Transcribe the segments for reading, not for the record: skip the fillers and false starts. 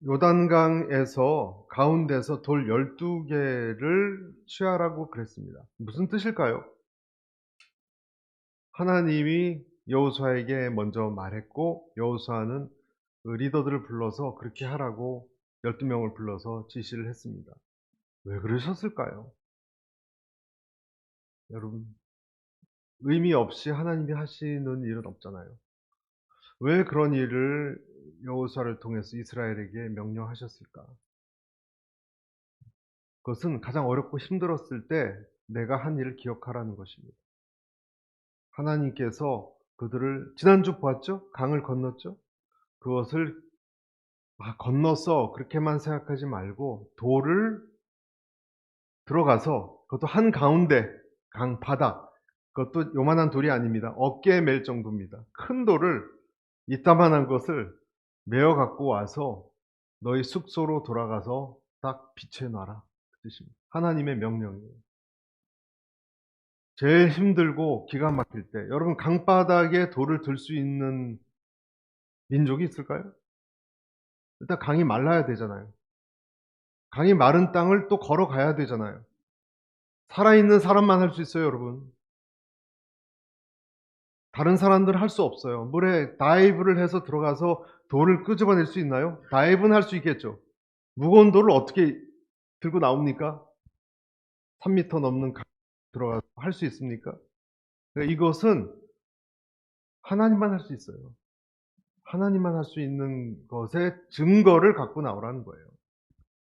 요단강에서 가운데서 돌 12개를 취하라고 그랬습니다. 무슨 뜻일까요? 하나님이 여호수아에게 먼저 말했고 여호수아는 그 리더들을 불러서 그렇게 하라고 12명을 불러서 지시를 했습니다. 왜 그러셨을까요? 여러분, 의미 없이 하나님이 하시는 일은 없잖아요. 왜 그런 일을 여호수아를 통해서 이스라엘에게 명령하셨을까? 그것은 가장 어렵고 힘들었을 때 내가 한 일을 기억하라는 것입니다. 하나님께서 그들을 지난주 보았죠? 강을 건넜죠? 그것을 건넜어 그렇게만 생각하지 말고 돌을 들어가서 그것도 한가운데 강 바다, 그것도 요만한 돌이 아닙니다. 어깨에 맬 정도입니다. 큰 돌을 이따만한 것을 메어 갖고 와서 너희 숙소로 돌아가서 딱 비춰 놔라 그 뜻입니다. 하나님의 명령이에요. 제일 힘들고 기가 막힐 때 여러분, 강바닥에 돌을 들 수 있는 민족이 있을까요? 일단 강이 말라야 되잖아요. 강이 마른 땅을 또 걸어가야 되잖아요. 살아있는 사람만 할 수 있어요, 여러분. 다른 사람들은 할 수 없어요. 물에 다이브를 해서 들어가서 돌을 끄집어낼 수 있나요? 다이브는 할 수 있겠죠. 무거운 돌을 어떻게 들고 나옵니까? 3m 넘는 강 들어가서 할 수 있습니까? 그러니까 이것은 하나님만 할 수 있어요. 하나님만 할 수 있는 것의 증거를 갖고 나오라는 거예요.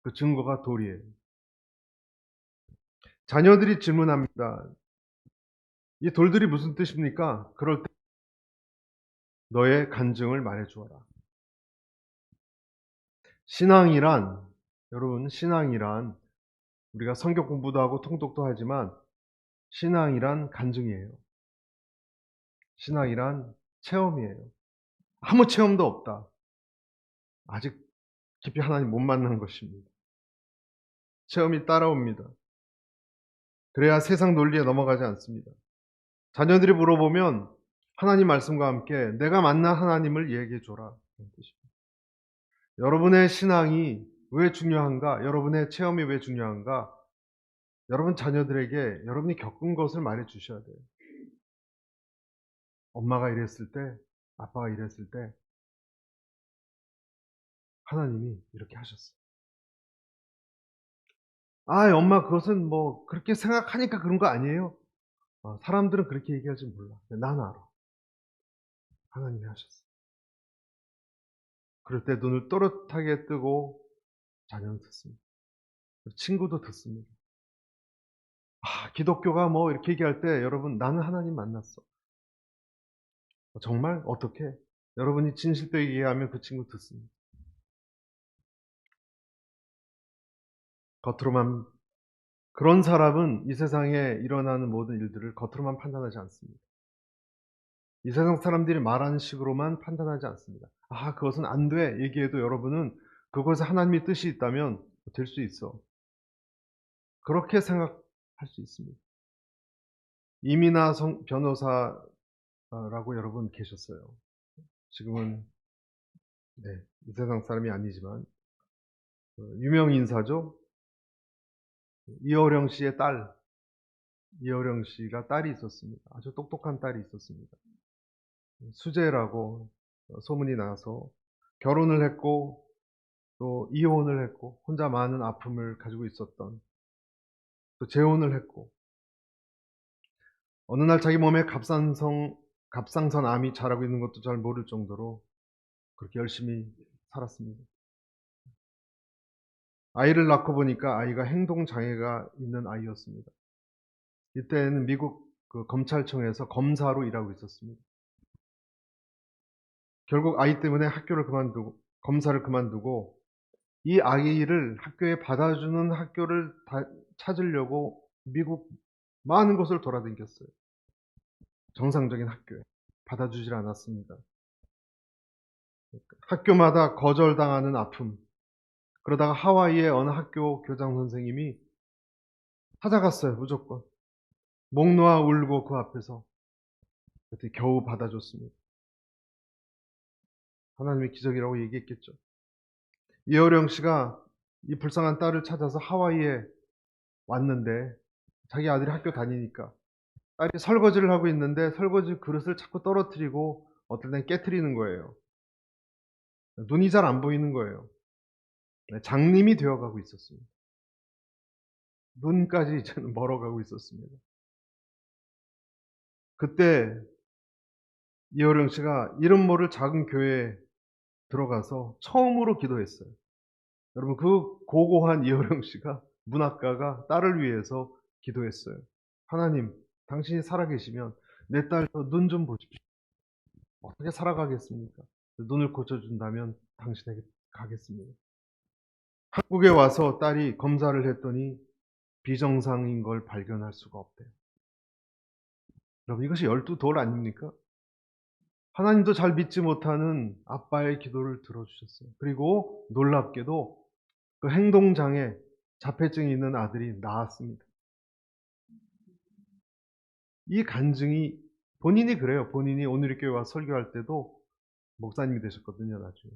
그 증거가 돌이에요. 자녀들이 질문합니다. 이 돌들이 무슨 뜻입니까? 그럴 때 너의 간증을 말해 주어라. 신앙이란, 여러분, 신앙이란 우리가 성경 공부도 하고 통독도 하지만 신앙이란 간증이에요. 신앙이란 체험이에요. 아무 체험도 없다. 아직 깊이 하나님 못 만난 것입니다. 체험이 따라옵니다. 그래야 세상 논리에 넘어가지 않습니다. 자녀들이 물어보면 하나님 말씀과 함께 내가 만난 하나님을 얘기해 줘라. 그런 뜻입니다. 여러분의 신앙이 왜 중요한가? 여러분의 체험이 왜 중요한가? 여러분 자녀들에게 여러분이 겪은 것을 말해 주셔야 돼요. 엄마가 이랬을 때, 아빠가 이랬을 때 하나님이 이렇게 하셨어요. 엄마 그것은 뭐 그렇게 생각하니까 그런 거 아니에요? 사람들은 그렇게 얘기할지 몰라. 난 알아. 하나님이 하셨어요. 그럴 때 눈을 또렷하게 뜨고 자녀는 듣습니다. 친구도 듣습니다. 기독교가 뭐 이렇게 얘기할 때 여러분 나는 하나님 만났어. 정말? 어떻게? 여러분이 진실되게 얘기하면 그 친구 듣습니다. 겉으로만, 그런 사람은 이 세상에 일어나는 모든 일들을 겉으로만 판단하지 않습니다. 이 세상 사람들이 말하는 식으로만 판단하지 않습니다. 그것은 안 돼 얘기해도 여러분은 그것에 하나님의 뜻이 있다면 될 수 있어. 그렇게 생각할 수 있습니다. 이민아 변호사라고 여러분 계셨어요. 지금은 이 세상 사람이 아니지만 유명 인사죠. 이어령 씨의 딸, 이어령 씨가 딸이 있었습니다. 아주 똑똑한 딸이 있었습니다. 수재라고 소문이 나서 결혼을 했고 또 이혼을 했고 혼자 많은 아픔을 가지고 있었던, 또 재혼을 했고 어느 날 자기 몸에 갑상선 암이 자라고 있는 것도 잘 모를 정도로 그렇게 열심히 살았습니다. 아이를 낳고 보니까 아이가 행동 장애가 있는 아이였습니다. 이때는 미국 그 검찰청에서 검사로 일하고 있었습니다. 결국 아이 때문에 학교를 그만두고 검사를 그만두고 이 아이를 학교에 받아주는 학교를 찾으려고 미국 많은 곳을 돌아다녔어요. 정상적인 학교에 받아주질 않았습니다. 학교마다 거절당하는 아픔. 그러다가 하와이의 어느 학교 교장 선생님이 찾아갔어요. 무조건 목 놓아 울고 그 앞에서 그때 겨우 받아줬습니다. 하나님의 기적이라고 얘기했겠죠. 이어령 씨가 이 불쌍한 딸을 찾아서 하와이에 왔는데 자기 아들이 학교 다니니까 딸이 설거지를 하고 있는데 설거지 그릇을 자꾸 떨어뜨리고 어떨 땐 깨트리는 거예요. 눈이 잘 안 보이는 거예요. 네, 장님이 되어가고 있었습니다. 눈까지 이제는 멀어가고 있었습니다. 그때 이어령 씨가 이름 모를 작은 교회에 들어가서 처음으로 기도했어요. 여러분, 그 고고한 이어령 씨가 문학가가 딸을 위해서 기도했어요. 하나님, 당신이 살아계시면 내 딸 눈 좀 보십시오. 어떻게 살아가겠습니까? 눈을 고쳐준다면 당신에게 가겠습니다. 한국에 와서 딸이 검사를 했더니 비정상인 걸 발견할 수가 없대요. 여러분, 이것이 12돌 아닙니까? 하나님도 잘 믿지 못하는 아빠의 기도를 들어주셨어요. 그리고 놀랍게도 그 행동장애 자폐증이 있는 아들이 나았습니다. 이 간증이 본인이 그래요. 본인이 오늘교회 와 설교할 때도 목사님이 되셨거든요, 나중에.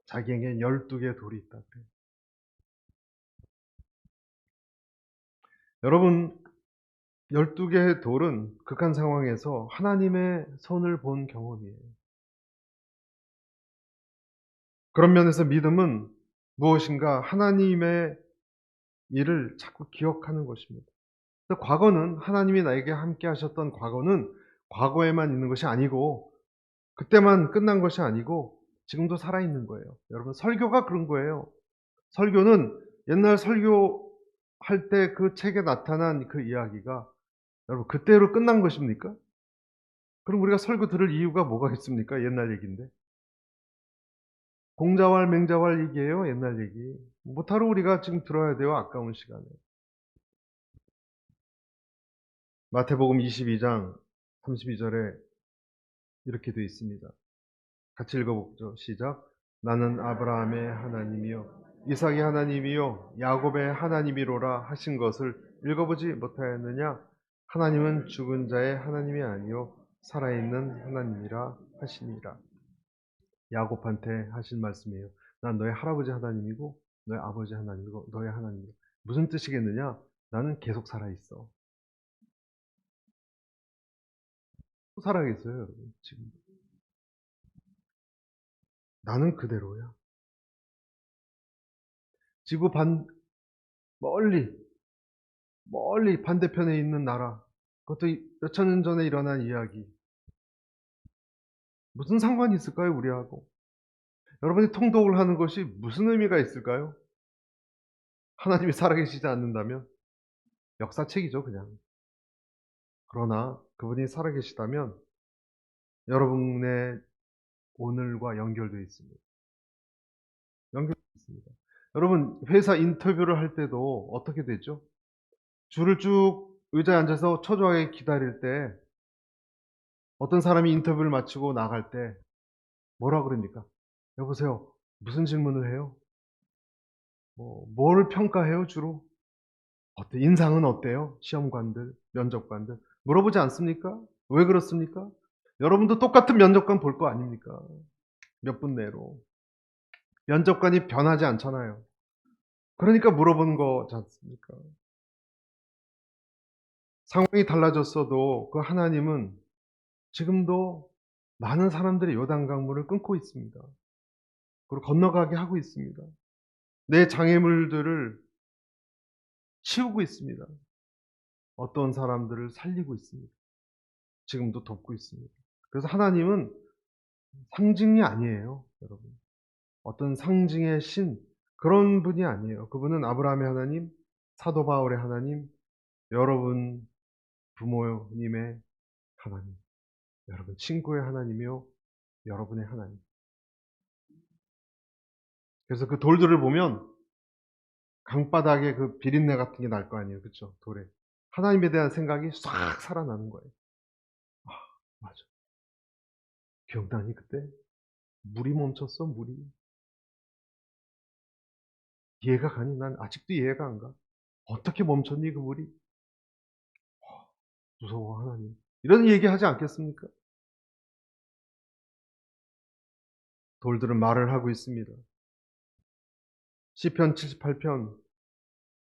자기에게 12개의 돌이 있다 그래요. 여러분, 12개의 돌은 극한 상황에서 하나님의 손을 본 경험이에요. 그런 면에서 믿음은 무엇인가 하나님의 일을 자꾸 기억하는 것입니다. 과거는 하나님이 나에게 함께 하셨던 과거는 과거에만 있는 것이 아니고 그때만 끝난 것이 아니고 지금도 살아있는 거예요. 여러분, 설교가 그런 거예요. 설교는 옛날 설교할 때 그 책에 나타난 그 이야기가 여러분 그때로 끝난 것입니까? 그럼 우리가 설교 들을 이유가 뭐가 있습니까? 옛날 얘기인데. 공자왈 맹자왈 얘기예요. 옛날 얘기. 뭐하러 우리가 지금 들어야 돼요? 아까운 시간에. 마태복음 22장 32절에 이렇게 되어 있습니다. 같이 읽어보죠. 시작. 나는 아브라함의 하나님이요 이삭의 하나님이요 야곱의 하나님이로라 하신 것을 읽어보지 못하였느냐? 하나님은 죽은 자의 하나님이 아니요 살아있는 하나님이라 하시니라. 야곱한테 하신 말씀이에요. 난 너의 할아버지 하나님이고 너의 아버지 하나님이고 너의 하나님이고. 무슨 뜻이겠느냐? 나는 계속 살아있어. 또 살아있어요, 여러분. 지금 나는 그대로야. 지구 멀리 멀리 반대편에 있는 나라, 그것도 몇천 년 전에 일어난 이야기. 무슨 상관이 있을까요, 우리하고? 여러분이 통독을 하는 것이 무슨 의미가 있을까요? 하나님이 살아계시지 않는다면? 역사책이죠, 그냥. 그러나 그분이 살아계시다면 여러분의 오늘과 연결되어 있습니다. 연결되어 있습니다. 여러분, 회사 인터뷰를 할 때도 어떻게 되죠? 줄을 쭉 의자에 앉아서 초조하게 기다릴 때 어떤 사람이 인터뷰를 마치고 나갈 때 뭐라 그럽니까? 여보세요. 무슨 질문을 해요? 뭘 평가해요, 주로? 인상은 어때요? 시험관들, 면접관들. 물어보지 않습니까? 왜 그렇습니까? 여러분도 똑같은 면접관 볼 거 아닙니까? 몇 분 내로. 면접관이 변하지 않잖아요. 그러니까 물어본 거지 않습니까? 상황이 달라졌어도 그 하나님은 지금도 많은 사람들의 요단 강물을 끊고 있습니다. 그리고 건너가게 하고 있습니다. 내 장애물들을 치우고 있습니다. 어떤 사람들을 살리고 있습니다. 지금도 돕고 있습니다. 그래서 하나님은 상징이 아니에요, 여러분. 어떤 상징의 신, 그런 분이 아니에요. 그분은 아브라함의 하나님, 사도 바울의 하나님, 여러분 부모님의 하나님, 여러분 친구의 하나님이요, 여러분의 하나님. 그래서 그 돌들을 보면 강바닥에 그 비린내 같은 게 날 거 아니에요. 그렇죠? 돌에. 하나님에 대한 생각이 싹 살아나는 거예요. 아, 맞아. 기억나니 그때? 물이 멈췄어, 물이. 이해가 가니? 난 아직도 이해가 안 가. 어떻게 멈췄니, 그 물이? 무서워, 하나님. 이런 얘기 하지 않겠습니까? 돌들은 말을 하고 있습니다. 시편 78편,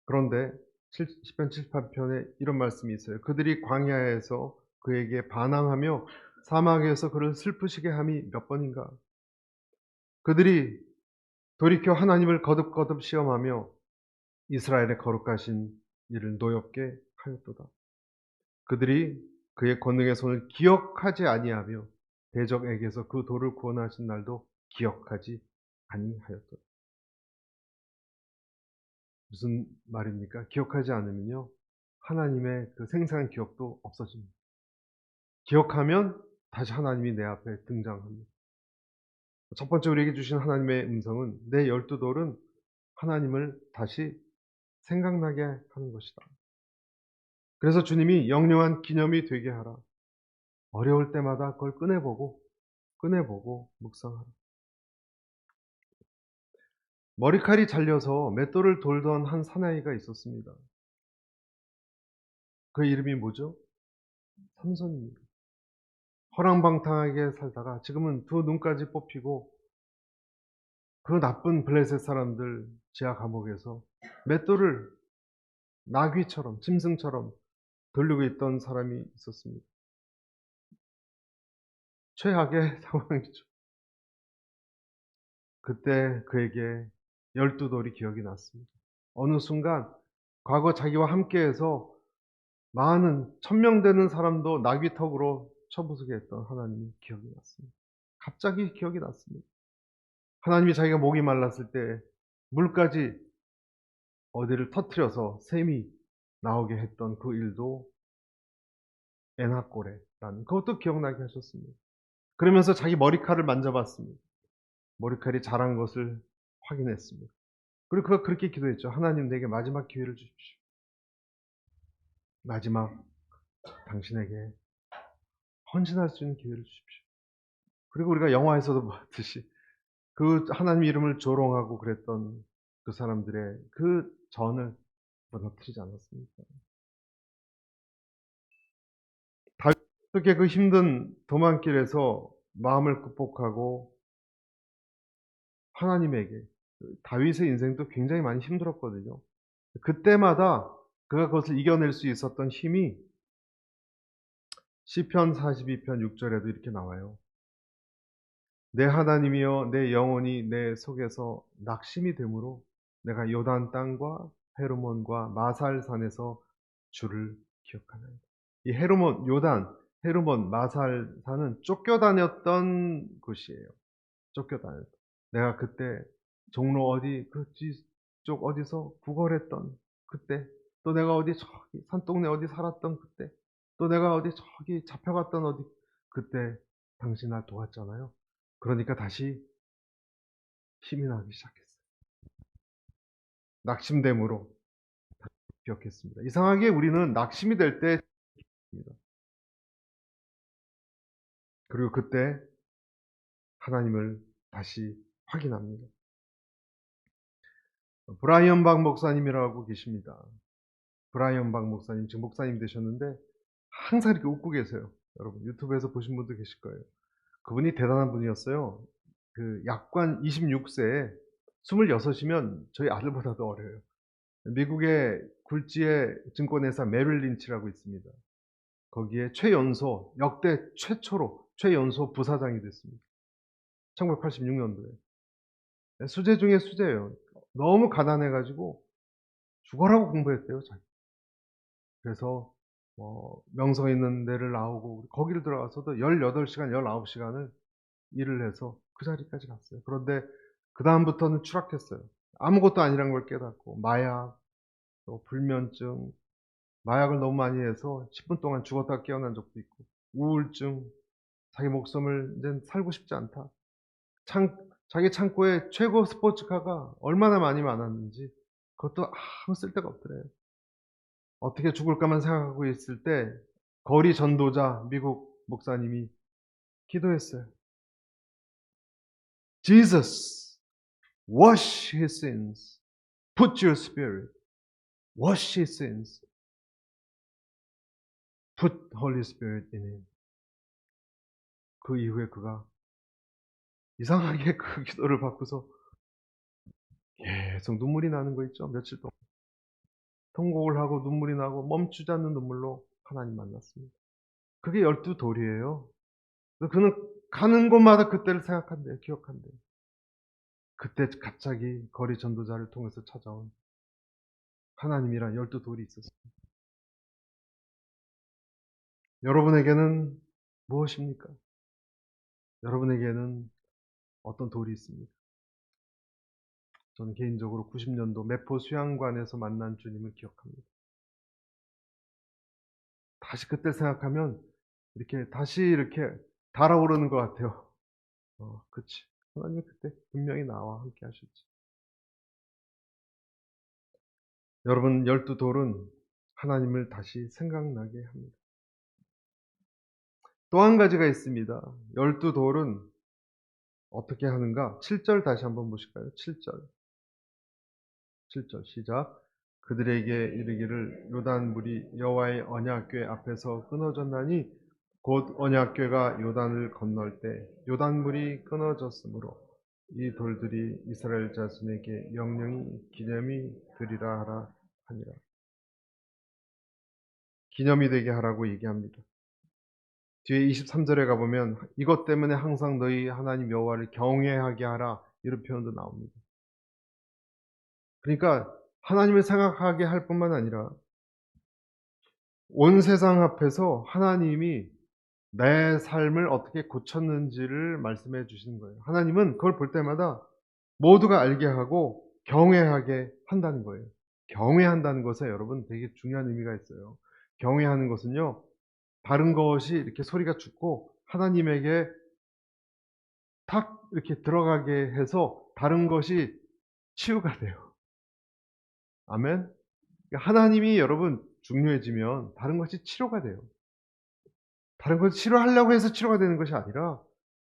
그런데 시편 78편에 이런 말씀이 있어요. 그들이 광야에서 그에게 반항하며 사막에서 그를 슬프시게 함이 몇 번인가. 그들이 돌이켜 하나님을 거듭거듭 시험하며 이스라엘의 거룩하신 이를 노엽게 하였도다. 그들이 그의 권능의 손을 기억하지 아니하며 대적에게서 그 돌을 구원하신 날도 기억하지 아니하였도다. 무슨 말입니까? 기억하지 않으면요, 하나님의 그 생생한 기억도 없어집니다. 기억하면 다시 하나님이 내 앞에 등장합니다. 첫 번째 우리에게 주신 하나님의 음성은 내 12돌은 하나님을 다시 생각나게 하는 것이다. 그래서 주님이 영영한 기념이 되게 하라. 어려울 때마다 그걸 꺼내보고 묵상하라. 머리칼이 잘려서 맷돌을 돌던 한 사나이가 있었습니다. 그 이름이 뭐죠? 삼손입니다. 허랑방탕하게 살다가 지금은 두 눈까지 뽑히고 그 나쁜 블레셋 사람들 지하 감옥에서 맷돌을 나귀처럼 짐승처럼 돌리고 있던 사람이 있었습니다. 최악의 상황이죠. 그때 그에게 12돌이 기억이 났습니다. 어느 순간 과거 자기와 함께해서 많은 1000명 되는 사람도 나귀턱으로 쳐부수게 했던 하나님이 기억이 났습니다. 갑자기 기억이 났습니다. 하나님이 자기가 목이 말랐을 때 물까지 어디를 터뜨려서 샘이 나오게 했던 그 일도 에나꼬레라는 그것도 기억나게 하셨습니다. 그러면서 자기 머리칼을 만져봤습니다. 머리칼이 자란 것을 확인했습니다. 그리고 그가 그렇게 기도했죠. 하나님, 내게 마지막 기회를 주십시오. 마지막 당신에게 헌신할 수 있는 기회를 주십시오. 그리고 우리가 영화에서도 봤듯이 그 하나님 이름을 조롱하고 그랬던 그 사람들의 그 전을 무너뜨리지 않았습니까? 다윗이 어떻게 그 힘든 도망길에서 마음을 극복하고 하나님에게, 다윗의 인생도 굉장히 많이 힘들었거든요. 그때마다 그가 그것을 이겨낼 수 있었던 힘이 시편 42편 6절에도 이렇게 나와요. 내 하나님이여, 내 영혼이 내 속에서 낙심이 되므로 내가 요단 땅과 헤르몬과 마살산에서 주를 기억하나이다. 이 헤르몬, 요단, 헤르몬, 마살산은 쫓겨다녔던 곳이에요. 쫓겨다녔던. 내가 그때 종로 어디 그 뒤쪽 어디서 구걸했던 그때, 또 내가 어디 저기 산동네 어디 살았던 그때, 또 내가 어디 저기 잡혀갔던 어디 그때 당신 날 도왔잖아요. 그러니까 다시 힘이 나기 시작했어요. 낙심됨으로 기억했습니다. 이상하게 우리는 낙심이 될 때, 그리고 그때 하나님을 다시 확인합니다. 브라이언 박 목사님이라고 계십니다. 브라이언 박 목사님, 지금 목사님 되셨는데 항상 이렇게 웃고 계세요. 여러분 유튜브에서 보신 분도 계실 거예요. 그분이 대단한 분이었어요. 그 약관 26세에 26이면 저희 아들보다도 어려요. 미국의 굴지의 증권회사 메릴 린치라고 있습니다. 거기에 최연소, 역대 최초로 최연소 부사장이 됐습니다. 1986년도에. 수재 중에 수재예요. 너무 가난해가지고 죽어라고 공부했대요, 자기. 그래서 명성 있는 데를 나오고 거기를 들어가서도 18시간, 19시간을 일을 해서 그 자리까지 갔어요. 그런데 그 다음부터는 추락했어요. 아무것도 아니란 걸 깨닫고 마약, 또 불면증, 마약을 너무 많이 해서 10분 동안 죽었다가 깨어난 적도 있고, 우울증, 자기 목숨을 이제 살고 싶지 않다. 자기 창고에 최고 스포츠카가 얼마나 많이 많았는지 그것도 아무 쓸데가 없더래요. 어떻게 죽을까만 생각하고 있을 때 거리 전도자 미국 목사님이 기도했어요. Jesus, wash his sins. Put your spirit. Wash his sins. Put Holy Spirit in him. 그 이후에 그가 이상하게 그 기도를 받고서 계속 눈물이 나는 거 있죠. 며칠 동안 통곡을 하고 눈물이 나고 멈추지 않는 눈물로 하나님 만났습니다. 그게 12 돌이에요. 그는 가는 곳마다 그때를 생각한대요. 기억한대요. 그때 갑자기 거리 전도자를 통해서 찾아온 하나님이란 12 돌이 있었어요. 여러분에게는 무엇입니까? 여러분에게는 어떤 돌이 있습니까? 저는 개인적으로 90년도 매포 수양관에서 만난 주님을 기억합니다. 다시 그때 생각하면 다시 이렇게 달아오르는 것 같아요. 그치. 하나님이 그때 분명히 나와 함께 하셨지. 여러분, 12 돌은 하나님을 다시 생각나게 합니다. 또 한 가지가 있습니다. 12 돌은 어떻게 하는가? 7절 다시 한번 보실까요? 7절. 7절 시작. 그들에게 이르기를 요단물이 여호와의 언약궤 앞에서 끊어졌나니 곧 언약궤가 요단을 건널 때 요단물이 끊어졌으므로 이 돌들이 이스라엘 자손에게 영영이 기념이 되리라 하라 하니라. 기념이 되게 하라고 얘기합니다. 뒤에 23절에 가보면 이것 때문에 항상 너희 하나님 여호와를 경외하게 하라 이런 표현도 나옵니다. 그러니까 하나님을 생각하게 할 뿐만 아니라 온 세상 앞에서 하나님이 내 삶을 어떻게 고쳤는지를 말씀해 주시는 거예요. 하나님은 그걸 볼 때마다 모두가 알게 하고 경외하게 한다는 거예요. 경외한다는 것에 여러분 되게 중요한 의미가 있어요. 경외하는 것은요, 다른 것이 이렇게 소리가 죽고 하나님에게 탁 이렇게 들어가게 해서 다른 것이 치유가 돼요. 아멘? 하나님이 여러분 중요해지면 다른 것이 치료가 돼요. 다른 것을 치료하려고 해서 치료가 되는 것이 아니라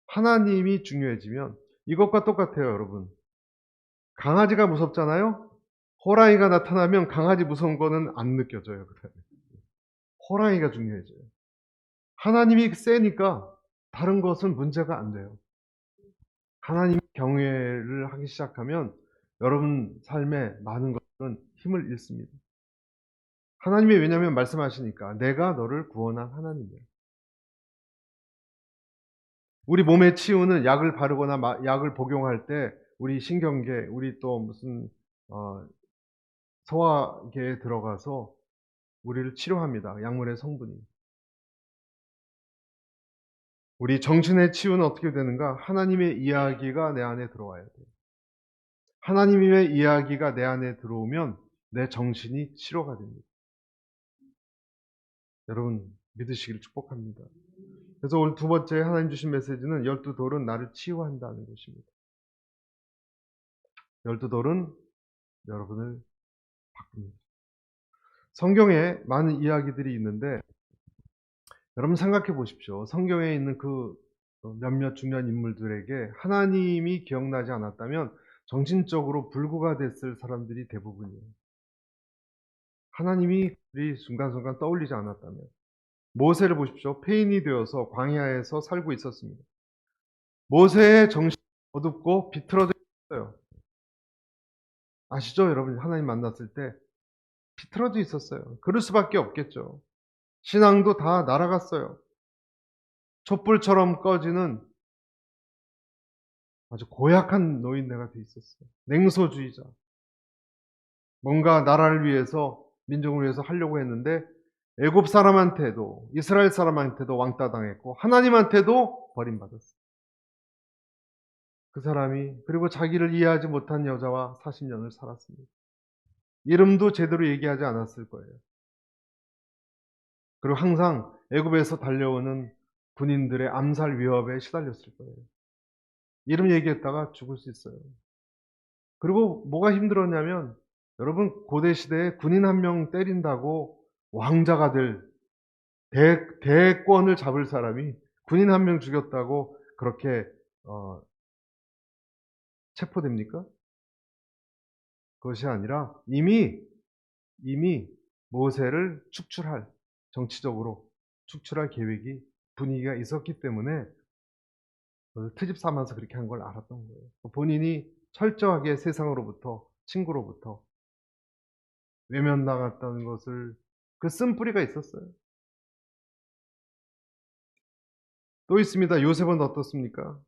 하나님이 중요해지면 이것과 똑같아요, 여러분. 강아지가 무섭잖아요? 호랑이가 나타나면 강아지 무서운 거는 안 느껴져요. 그다음에 호랑이가 중요해져요. 하나님이 세니까 다른 것은 문제가 안 돼요. 하나님 경외를 하기 시작하면 여러분 삶에 많은 것들은 힘을 잃습니다. 하나님이 왜냐하면 말씀하시니까 내가 너를 구원한 하나님이에요. 우리 몸의 치유는 약을 바르거나 약을 복용할 때 우리 신경계, 우리 또 무슨 소화계에 들어가서 우리를 치료합니다. 약물의 성분이. 우리 정신의 치유는 어떻게 되는가? 하나님의 이야기가 내 안에 들어와야 돼요. 하나님의 이야기가 내 안에 들어오면 내 정신이 치료가 됩니다. 여러분 믿으시기를 축복합니다. 그래서 오늘 두 번째 하나님 주신 메시지는 12 돌은 나를 치유한다는 것입니다. 12 돌은 여러분을 바꿉니다. 성경에 많은 이야기들이 있는데 여러분 생각해 보십시오. 성경에 있는 그 몇몇 중요한 인물들에게 하나님이 기억나지 않았다면 정신적으로 불구가 됐을 사람들이 대부분이에요. 하나님이 우리 순간순간 떠올리지 않았다면. 모세를 보십시오. 폐인이 되어서 광야에서 살고 있었습니다. 모세의 정신이 어둡고 비틀어져 있어요. 아시죠? 여러분 하나님 만났을 때 비틀어져 있었어요. 그럴 수밖에 없겠죠. 신앙도 다 날아갔어요. 촛불처럼 꺼지는 아주 고약한 노인네가 돼 있었어요. 냉소주의자. 뭔가 나라를 위해서 민족을 위해서 하려고 했는데 애굽 사람한테도 이스라엘 사람한테도 왕따 당했고 하나님한테도 버림받았어요. 그 사람이 그리고 자기를 이해하지 못한 여자와 40년을 살았습니다. 이름도 제대로 얘기하지 않았을 거예요. 그리고 항상 애굽에서 달려오는 군인들의 암살 위협에 시달렸을 거예요. 이름 얘기했다가 죽을 수 있어요. 그리고 뭐가 힘들었냐면 여러분 고대 시대에 군인 한 명 때린다고 왕자가 될 대권을 잡을 사람이 군인 한 명 죽였다고 그렇게 체포됩니까? 그것이 아니라 이미 모세를 축출할 정치적으로 축출할 계획이 분위기가 있었기 때문에 트집 삼아서 그렇게 한 걸 알았던 거예요. 본인이 철저하게 세상으로부터, 친구로부터 외면당했다는 것을, 그 쓴뿌리가 있었어요. 또 있습니다. 요셉은 어떻습니까?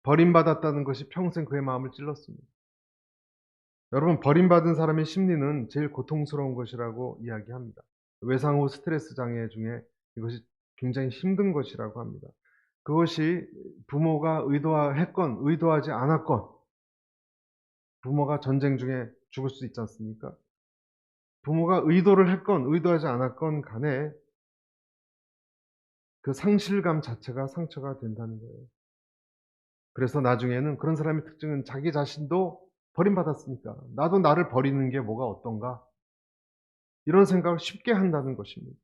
버림받았다는 것이 평생 그의 마음을 찔렀습니다. 여러분, 버림받은 사람의 심리는 제일 고통스러운 것이라고 이야기합니다. 외상 후 스트레스 장애 중에 이것이 굉장히 힘든 것이라고 합니다. 그것이 부모가 의도했건 의도하지 않았건, 부모가 전쟁 중에 죽을 수 있지 않습니까? 부모가 의도를 했건 의도하지 않았건 간에 그 상실감 자체가 상처가 된다는 거예요. 그래서 나중에는 그런 사람의 특징은 자기 자신도 버림받았으니까 '나도 나를 버리는 게 뭐가 어떤가?' 이런 생각을 쉽게 한다는 것입니다.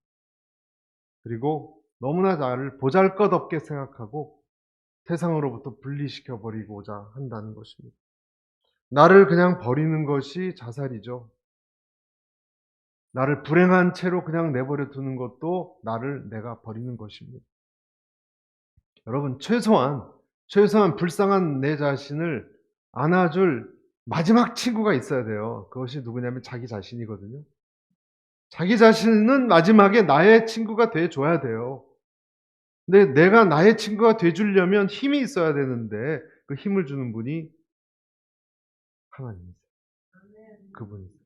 그리고 너무나 나를 보잘것없게 생각하고 세상으로부터 분리시켜 버리고자 한다는 것입니다. 나를 그냥 버리는 것이 자살이죠. 나를 불행한 채로 그냥 내버려 두는 것도 내가 버리는 것입니다. 여러분, 최소한 불쌍한 내 자신을 안아줄 마지막 친구가 있어야 돼요. 그것이 누구냐면 자기 자신이거든요. 자기 자신은 마지막에 나의 친구가 돼 줘야 돼요. 근데 내가 나의 친구가 돼 주려면 힘이 있어야 되는데 그 힘을 주는 분이 하나님이세요. 그분이세요.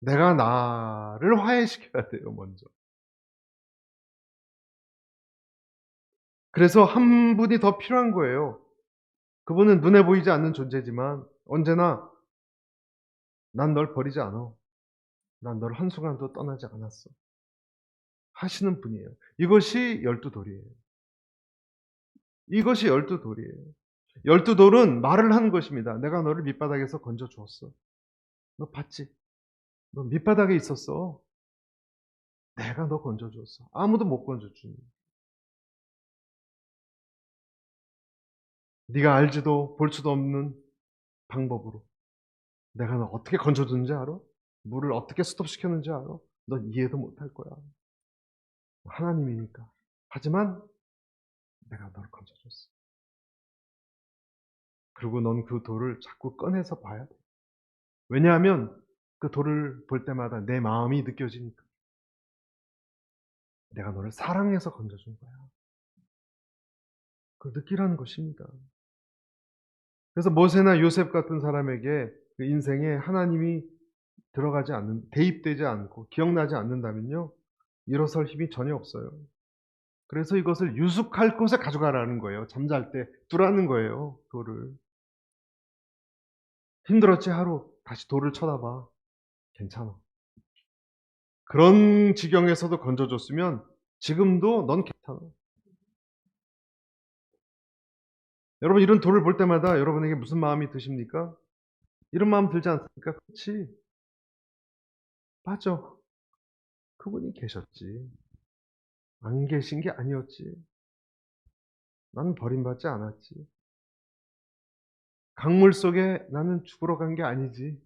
내가 나를 화해시켜야 돼요, 먼저. 그래서 한 분이 더 필요한 거예요. 그분은 눈에 보이지 않는 존재지만 언제나 "난 널 버리지 않아. 난 너를 한순간도 떠나지 않았어." 하시는 분이에요. 이것이 열두 돌이에요. 이것이 열두 돌이에요. 열두 돌은 말을 하는 것입니다. "내가 너를 밑바닥에서 건져 주었어. 너 봤지? 너 밑바닥에 있었어. 내가 너 건져 주었어. 아무도 못 건져 주니. 네가 알지도 볼 수도 없는 방법으로 내가 너 어떻게 건져 줬는지 알아? 물을 어떻게 스톱시켰는지 알아? 넌 이해도 못할 거야. 하나님이니까. 하지만 내가 너를 건져 줬어. 그리고 넌 그 돌을 자꾸 꺼내서 봐야 돼. 왜냐하면 그 돌을 볼 때마다 내 마음이 느껴지니까. 내가 너를 사랑해서 건져준 거야. 그 느끼라는 것입니다. 그래서 모세나 요셉 같은 사람에게 그 인생에 하나님이 대입되지 않고 기억나지 않는다면요, 일어설 힘이 전혀 없어요. 그래서 이것을 유숙할 곳에 가져가라는 거예요. 잠잘 때 두라는 거예요, 돌을. 힘들었지 하루. 다시 돌을 쳐다봐. 괜찮아. 그런 지경에서도 건져줬으면 지금도 넌 괜찮아. 여러분, 이런 돌을 볼 때마다 여러분에게 무슨 마음이 드십니까? 이런 마음 들지 않습니까? 그렇지. 맞아. 그분이 계셨지. 안 계신 게 아니었지. 나는 버림받지 않았지. 강물 속에 나는 죽으러 간 게 아니지.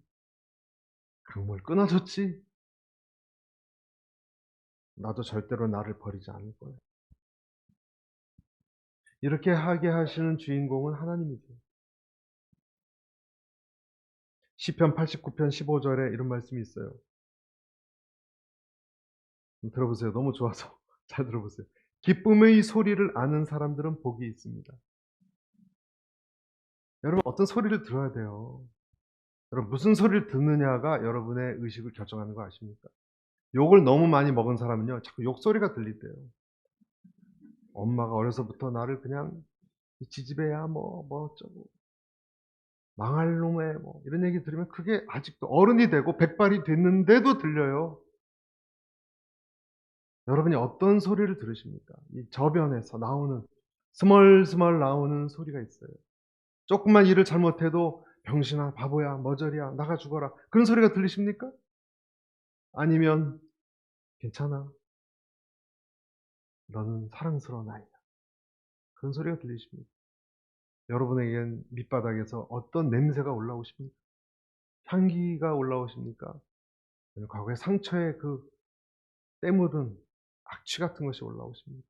강물 끊어졌지. 나도 절대로 나를 버리지 않을 거야. 이렇게 하게 하시는 주인공은 하나님이세요. 시편 89편 15절에 이런 말씀이 있어요. 들어보세요. 너무 좋아서 잘 들어보세요. 기쁨의 소리를 아는 사람들은 복이 있습니다. 여러분, 어떤 소리를 들어야 돼요. 여러분, 무슨 소리를 듣느냐가 여러분의 의식을 결정하는 거 아십니까? 욕을 너무 많이 먹은 사람은요, 자꾸 욕소리가 들린대요. 엄마가 어려서부터 나를 그냥 이 지지배야 뭐 어쩌고 망할 놈에 뭐 이런 얘기 들으면 그게 아직도 어른이 되고 백발이 됐는데도 들려요. 여러분이 어떤 소리를 들으십니까? 이 저변에서 나오는 스멀스멀 나오는 소리가 있어요. 조금만 일을 잘못해도 병신아, 바보야, 머저리야, 나가 죽어라. 그런 소리가 들리십니까? 아니면 괜찮아. 너는 사랑스러운 아이야. 그런 소리가 들리십니까? 여러분에겐 밑바닥에서 어떤 냄새가 올라오십니까? 향기가 올라오십니까? 아니면 과거의 상처에 그 때 묻은 악취 같은 것이 올라오십니까?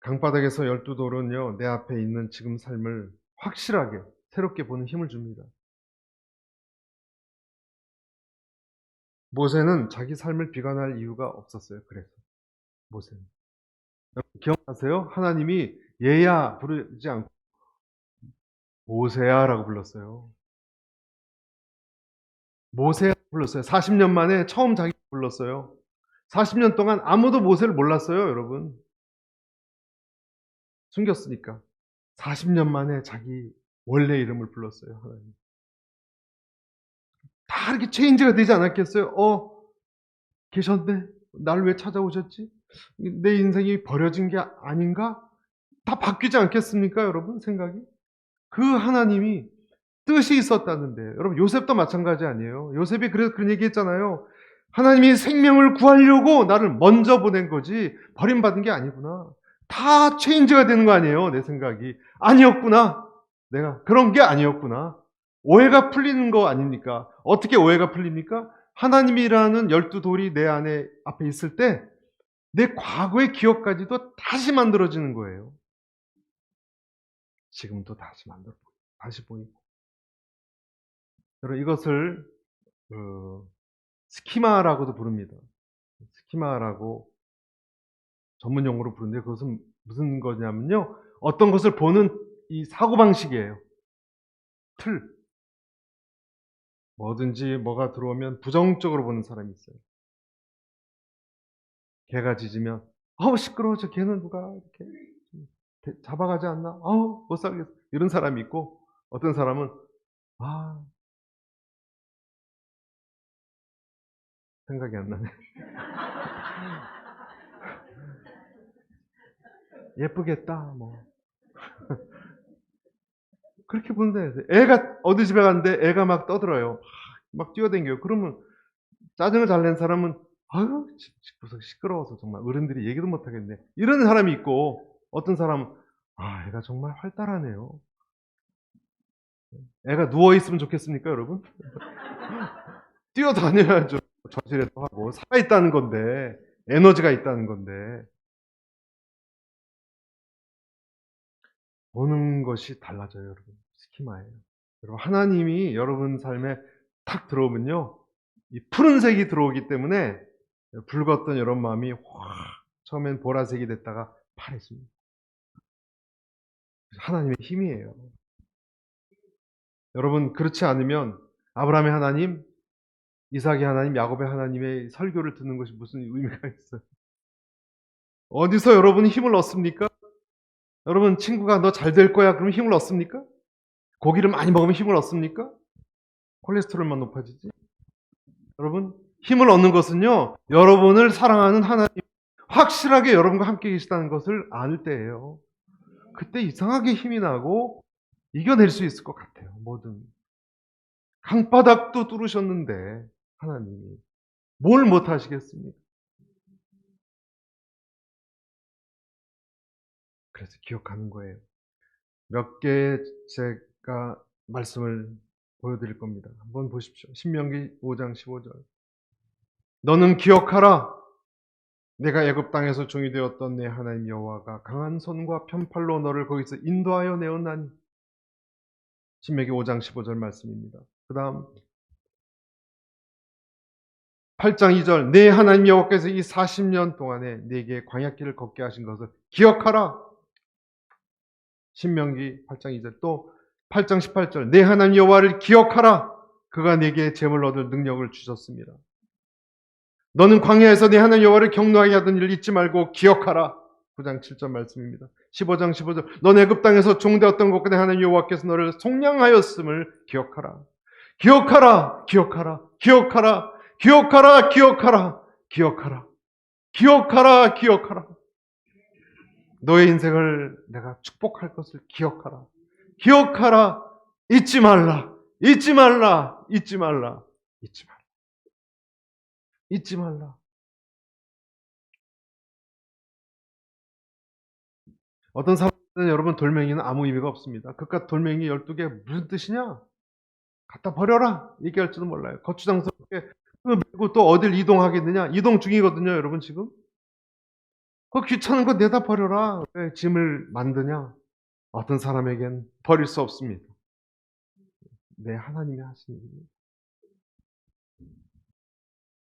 강바닥에서 12돌은요, 내 앞에 있는 지금 삶을 확실하게 새롭게 보는 힘을 줍니다. 모세는 자기 삶을 비관할 이유가 없었어요. 그래서 모세는. 기억나세요? 하나님이 얘야 부르지 않고 모세야라고 불렀어요. 모세야 불렀어요. 40년 만에 처음 자기 불렀어요. 40년 동안 아무도 모세를 몰랐어요, 여러분. 숨겼으니까. 40년 만에 자기 원래 이름을 불렀어요, 하나님. 다 이렇게 체인지가 되지 않았겠어요? 계셨네? 날 왜 찾아오셨지? 내 인생이 버려진 게 아닌가? 다 바뀌지 않겠습니까, 여러분? 생각이? 그 하나님이 뜻이 있었다는데, 여러분, 요셉도 마찬가지 아니에요? 요셉이 그래서 그런 얘기 했잖아요. 하나님이 생명을 구하려고 나를 먼저 보낸 거지, 버림받은 게 아니구나. 다 체인지가 되는 거 아니에요, 내 생각이. 아니었구나. 내가 그런 게 아니었구나. 오해가 풀리는 거 아닙니까? 어떻게 오해가 풀립니까? 하나님이라는 12돌이 내 안에 앞에 있을 때 내 과거의 기억까지도 다시 만들어지는 거예요. 지금도 다시 만들어 보이고, 다시 보이고. 여러분, 이것을 스키마라고도 부릅니다. 스키마라고 전문 용어로 부르는데, 그것은 무슨 거냐면요, 어떤 것을 보는 이 사고방식이에요. 틀. 뭐든지 뭐가 들어오면 부정적으로 보는 사람이 있어요. 개가 짖으면 시끄러워, 저 개는 누가 이렇게 잡아가지 않나? 못 살겠어. 이런 사람이 있고, 어떤 사람은 생각이 안 나네. 예쁘겠다, 뭐. 그렇게 보는데, 애가 어디 집에 갔는데 애가 막 떠들어요. 막 뛰어다녀요. 그러면 짜증을 잘 낸 사람은 시끄러워서 정말 어른들이 얘기도 못 하겠네. 이런 사람이 있고, 어떤 사람은 애가 정말 활달하네요. 애가 누워 있으면 좋겠습니까, 여러분? 뛰어다녀야죠. 저질에도 하고 살아있다는 건데, 에너지가 있다는 건데. 보는 것이 달라져요, 여러분. 스키마예요. 여러분, 하나님이 여러분 삶에 탁 들어오면요, 이 푸른색이 들어오기 때문에 붉었던 여러분 마음이 확 처음엔 보라색이 됐다가 파래집니다. 하나님의 힘이에요. 여러분, 그렇지 않으면 아브라함의 하나님, 이삭의 하나님, 야곱의 하나님의 설교를 듣는 것이 무슨 의미가 있어요? 어디서 여러분이 힘을 얻습니까? 여러분, 친구가 너 잘 될 거야 그러면 힘을 얻습니까? 고기를 많이 먹으면 힘을 얻습니까? 콜레스테롤만 높아지지. 여러분, 힘을 얻는 것은요, 여러분을 사랑하는 하나님, 확실하게 여러분과 함께 계시다는 것을 알 때예요. 그때 이상하게 힘이 나고 이겨낼 수 있을 것 같아요. 뭐든. 강바닥도 뚫으셨는데 하나님이 뭘 못하시겠습니까? 그래서 기억하는 거예요. 몇 개 제가 말씀을 보여드릴 겁니다. 한번 보십시오. 신명기 5장 15절. 너는 기억하라. 내가 애굽 땅에서 종이 되었던 내 하나님 여호와가 강한 손과 편팔로 너를 거기서 인도하여 내었나니. 신명기 5장 15절 말씀입니다. 그 다음 8장 2절. 내 하나님 여호와께서 이 40년 동안에 네게 광야길을 걷게 하신 것을 기억하라. 신명기 8장 2절. 또 8장 18절. 내 하나님 여호와를 기억하라. 그가 네게 재물 얻을 능력을 주셨습니다. 너는 광야에서 네 하나님 여호와를 경노하게 하던 일을 잊지 말고 기억하라. 9장 7절 말씀입니다. 15장 15절. 넌 애굽 땅에서 종되었던 것과 내 하나님 여호와께서 너를 속량하였음을 기억하라. 기억하라. 기억하라. 기억하라. 기억하라. 기억하라. 기억하라. 기억하라. 기억하라. 너의 인생을 내가 축복할 것을 기억하라. 기억하라. 잊지 말라. 잊지 말라. 잊지 말라. 잊지 말라. 잊지 말라. 어떤 사람들은 여러분 돌멩이는 아무 의미가 없습니다. 그깟 돌멩이 12개 무슨 뜻이냐? 갖다 버려라. 얘기할지도 몰라요. 거추장스럽게 메고 또 어딜 이동하겠느냐? 이동 중이거든요, 여러분 지금. 그 귀찮은 거 내다 버려라. 왜 짐을 만드냐? 어떤 사람에겐 버릴 수 없습니다. 내 하나님이 하신 일입니다.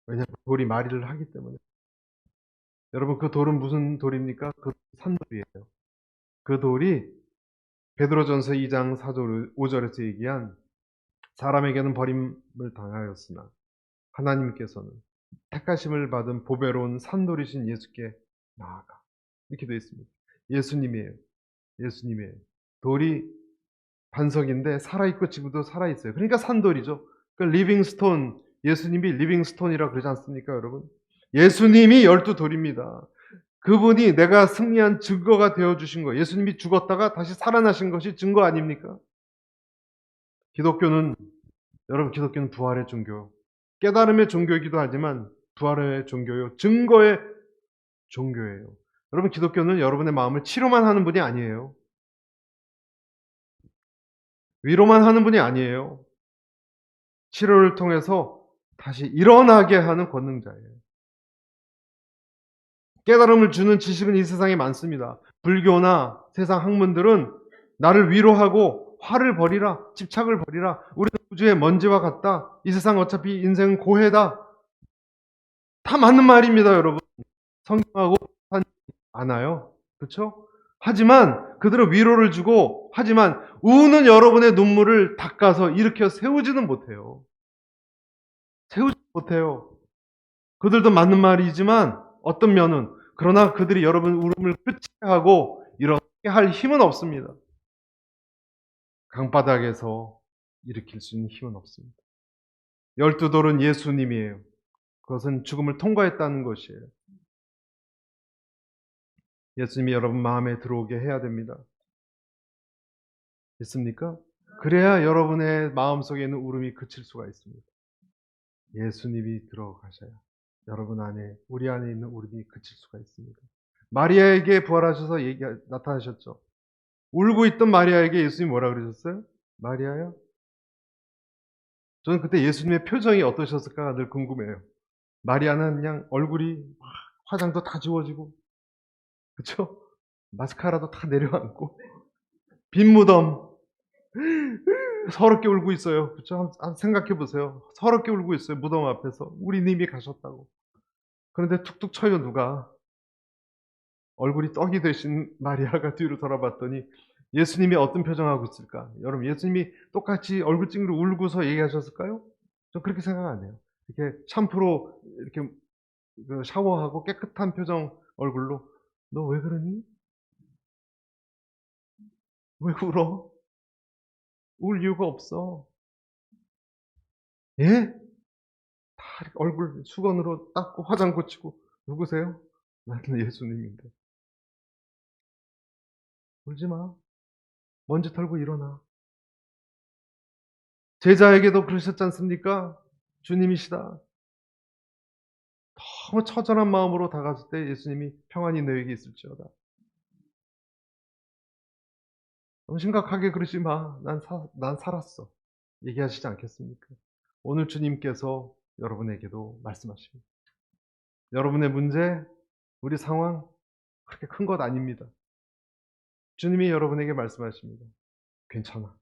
왜냐하면 돌이 말일을 하기 때문에. 여러분, 그 돌은 무슨 돌입니까? 그 산돌이에요. 그 돌이 베드로전서 2장 4절 5절에서 얘기한 사람에게는 버림을 당하였으나 하나님께서는 택하심을 받은 보배로운 산돌이신 예수께 나아가. 이렇게 되어 있습니다. 예수님이에요. 예수님이에요. 돌이 반석인데 살아있고 지금도 살아있어요. 그러니까 산돌이죠. 그 리빙스톤, 예수님이 리빙스톤이라고 그러지 않습니까, 여러분? 예수님이 12돌입니다. 그분이 내가 승리한 증거가 되어주신 거예요. 예수님이 죽었다가 다시 살아나신 것이 증거 아닙니까? 기독교는, 여러분, 기독교는 부활의 종교, 깨달음의 종교이기도 하지만 부활의 종교요, 증거의 종교예요. 여러분, 기독교는 여러분의 마음을 치료만 하는 분이 아니에요. 위로만 하는 분이 아니에요. 치료를 통해서 다시 일어나게 하는 권능자예요. 깨달음을 주는 지식은 이 세상에 많습니다. 불교나 세상 학문들은 나를 위로하고 화를 버리라, 집착을 버리라, 우리는 우주의 먼지와 같다, 이 세상 어차피 인생은 고해다. 다 맞는 말입니다, 여러분. 성경하고 하지 않아요. 그렇죠? 하지만 그들은 위로를 주고, 하지만 우는 여러분의 눈물을 닦아서 일으켜 세우지는 못해요. 세우지 못해요. 그들도 맞는 말이지만 어떤 면은, 그러나 그들이 여러분 울음을 끝이 하고 이렇게 할 힘은 없습니다. 강바닥에서 일으킬 수 있는 힘은 없습니다. 12돌은 예수님이에요. 그것은 죽음을 통과했다는 것이에요. 예수님이 여러분 마음에 들어오게 해야 됩니다. 있습니까? 그래야 여러분의 마음속에 있는 울음이 그칠 수가 있습니다. 예수님이 들어가셔야 여러분 안에, 우리 안에 있는 울음이 그칠 수가 있습니다. 마리아에게 부활하셔서 나타나셨죠. 울고 있던 마리아에게 예수님이 뭐라 그러셨어요? 마리아요? 저는 그때 예수님의 표정이 어떠셨을까 늘 궁금해요. 마리아는 그냥 얼굴이 막 화장도 다 지워지고, 그쵸? 마스카라도 다 내려앉고, 빈 무덤, 서럽게 울고 있어요. 그쵸? 한번 생각해 보세요. 서럽게 울고 있어요. 무덤 앞에서. 우리 님이 가셨다고. 그런데 툭툭 쳐요, 누가. 얼굴이 떡이 되신 마리아가 뒤로 돌아봤더니 예수님이 어떤 표정하고 있을까? 여러분, 예수님이 똑같이 얼굴 찡그려 울고서 얘기하셨을까요? 저 그렇게 생각 안 해요. 이렇게 샴푸로 이렇게 샤워하고 깨끗한 표정 얼굴로, 너 왜 그러니? 왜 울어? 울 이유가 없어. 예? 다 이렇게 얼굴 수건으로 닦고 화장 고치고, 누구세요? 나는 예수님인데. 울지 마. 먼지 털고 일어나. 제자에게도 그러셨지 않습니까? 주님이시다. 너무 처절한 마음으로 다가갔을 때 예수님이 평안이 너에게 있을지어다. 너무 심각하게 그러지 마. 난 살았어. 얘기하시지 않겠습니까? 오늘 주님께서 여러분에게도 말씀하십니다. 여러분의 문제, 우리 상황, 그렇게 큰 것 아닙니다. 주님이 여러분에게 말씀하십니다. 괜찮아.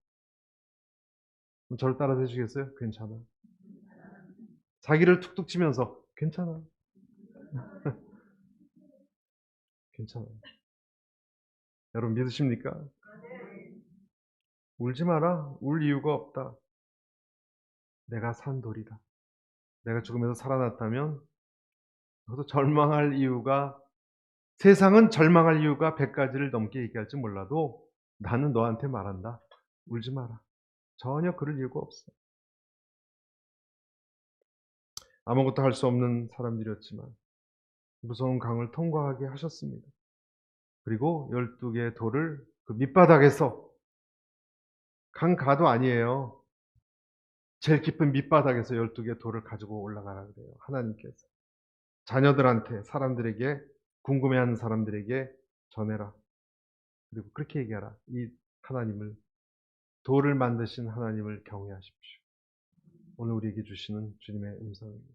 그럼 저를 따라 해주시겠어요? 괜찮아. 자기를 툭툭 치면서 괜찮아. 괜찮아. 여러분 믿으십니까? 울지 마라. 울 이유가 없다. 내가 산 돌이다. 내가 죽음에서 살아났다면 너도 절망할 이유가, 세상은 절망할 이유가 100가지를 넘게 얘기할지 몰라도 나는 너한테 말한다. 울지 마라. 전혀 그럴 이유가 없어. 아무것도 할 수 없는 사람들이었지만 무서운 강을 통과하게 하셨습니다. 그리고 12개의 돌을 그 밑바닥에서, 강 가도 아니에요. 제일 깊은 밑바닥에서 12개의 돌을 가지고 올라가라 그래요. 하나님께서. 자녀들한테, 사람들에게, 궁금해하는 사람들에게 전해라. 그리고 그렇게 얘기하라. 이 하나님을, 돌을 만드신 하나님을 경외하십시오. 오늘 우리에게 주시는 주님의 음성입니다.